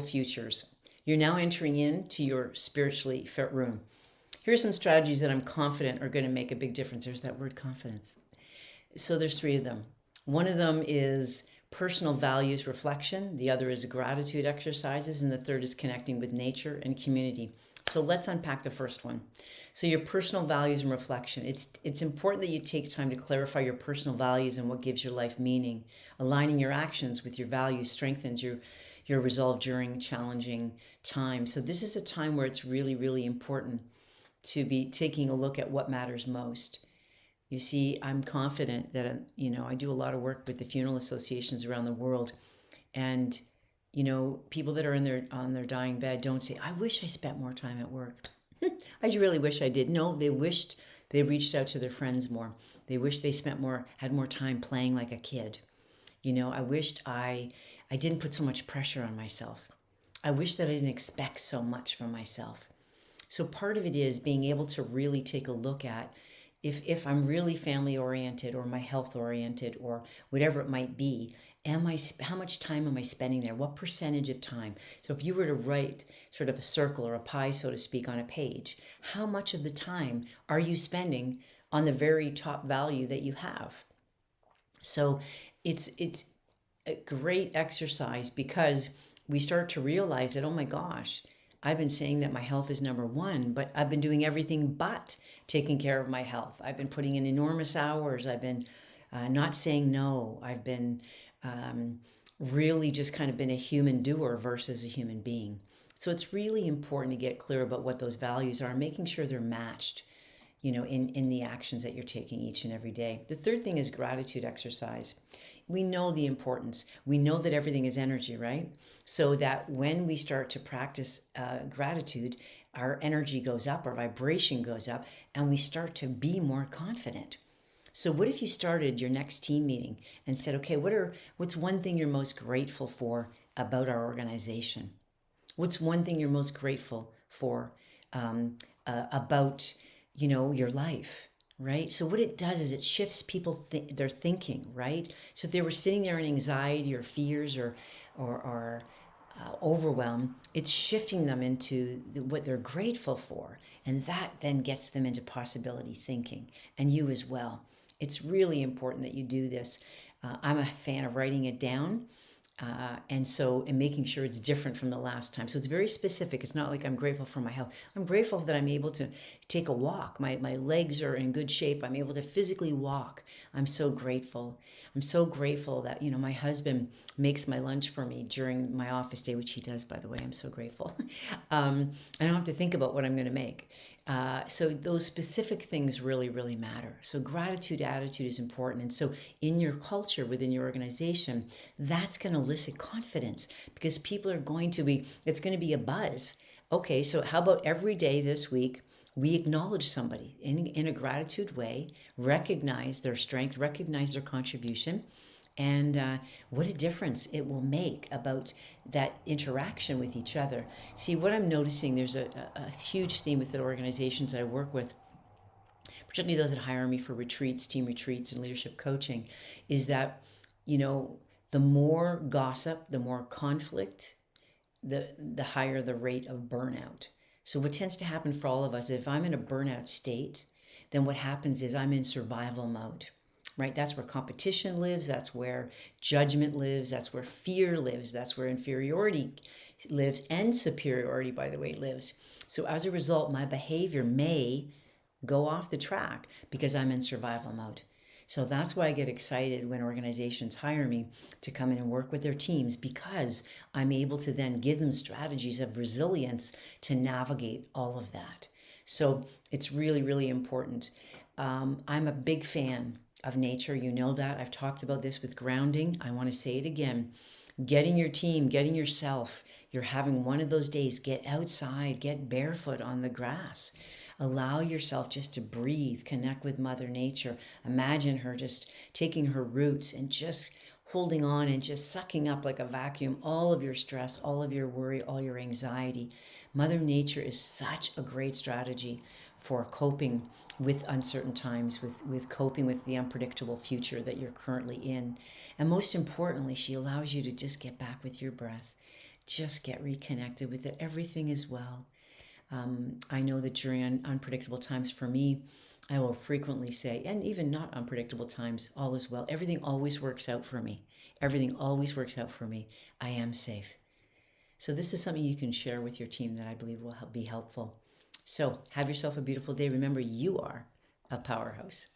futures. You're now entering into your spiritually fit room. Here are some strategies that I'm confident are going to make a big difference. There's that word confidence. So there's three of them. One of them is personal values reflection. The other is gratitude exercises. And the third is connecting with nature and community. So let's unpack the first one. So your personal values and reflection. It's important that you take time to clarify your personal values and what gives your life meaning. Aligning your actions with your values strengthens your resolve during challenging times. So this is a time where it's really, really important to be taking a look at what matters most. You see, I'm confident that, I do a lot of work with the funeral associations around the world. And, people that are on their dying bed don't say, I wish I spent more time at work. I really wish I did. No, they wished they reached out to their friends more. They wished they had more time playing like a kid. I wished I didn't put so much pressure on myself. I wish that I didn't expect so much from myself. So part of it is being able to really take a look at if I'm really family oriented or my health oriented or whatever it might be, how much time am I spending there? What percentage of time? So if you were to write sort of a circle or a pie, so to speak, on a page, how much of the time are you spending on the very top value that you have? So it's a great exercise because we start to realize that, oh my gosh, I've been saying that my health is number one, but I've been doing everything but taking care of my health. I've been putting in enormous hours. I've been not saying no. I've been really just kind of been a human doer versus a human being. So it's really important to get clear about what those values are, making sure they're matched, in the actions that you're taking each and every day. The third thing is gratitude exercise. We know the importance. We know that everything is energy, right? So that when we start to practice gratitude, our energy goes up, our vibration goes up, and we start to be more confident. So what if you started your next team meeting and said, okay, what's one thing you're most grateful for about our organization? What's one thing you're most grateful for about your life, right? So what it does is it shifts their thinking, right? So if they were sitting there in anxiety or fears or overwhelm, it's shifting them into what they're grateful for, and that then gets them into possibility thinking, and you as well. It's really important that you do this. I'm a fan of writing it down. And making sure it's different from the last time. So it's very specific. It's not like I'm grateful for my health. I'm grateful that I'm able to take a walk. My legs are in good shape. I'm able to physically walk. I'm so grateful. I'm so grateful that, my husband makes my lunch for me during my office day, which he does, by the way. I'm so grateful. I don't have to think about what I'm going to make. So those specific things really, really matter. So gratitude attitude is important. And so in your culture, within your organization, that's going to elicit confidence because people are it's going to be a buzz. Okay, so how about every day this week, we acknowledge somebody in a gratitude way, recognize their strength, recognize their contribution, and what a difference it will make about that interaction with each other. See, what I'm noticing, there's a huge theme with the organizations I work with, particularly those that hire me for retreats, team retreats, and leadership coaching, is that, the more gossip, the more conflict, the higher the rate of burnout. So what tends to happen for all of us, if I'm in a burnout state, then what happens is I'm in survival mode, right? That's where competition lives. That's where judgment lives. That's where fear lives. That's where inferiority lives, and superiority, by the way, lives. So as a result, my behavior may go off the track because I'm in survival mode. So that's why I get excited when organizations hire me to come in and work with their teams, because I'm able to then give them strategies of resilience to navigate all of that. So it's really, really important. I'm a big fan of nature. You know that. I've talked about this with grounding. I want to say it again. Getting your team, getting yourself, you're having one of those days, get outside, get barefoot on the grass. Allow yourself just to breathe, connect with Mother Nature. Imagine her just taking her roots and just holding on and just sucking up like a vacuum all of your stress, all of your worry, all your anxiety. Mother Nature is such a great strategy for coping with uncertain times, with coping with the unpredictable future that you're currently in. And most importantly, she allows you to just get back with your breath. just get reconnected with it. Everything is well. I know that during unpredictable times for me, I will frequently say, and even not unpredictable times, all is well. Everything always works out for me. Everything always works out for me. I am safe. So this is something you can share with your team that I believe will be helpful. So have yourself a beautiful day. Remember, you are a powerhouse.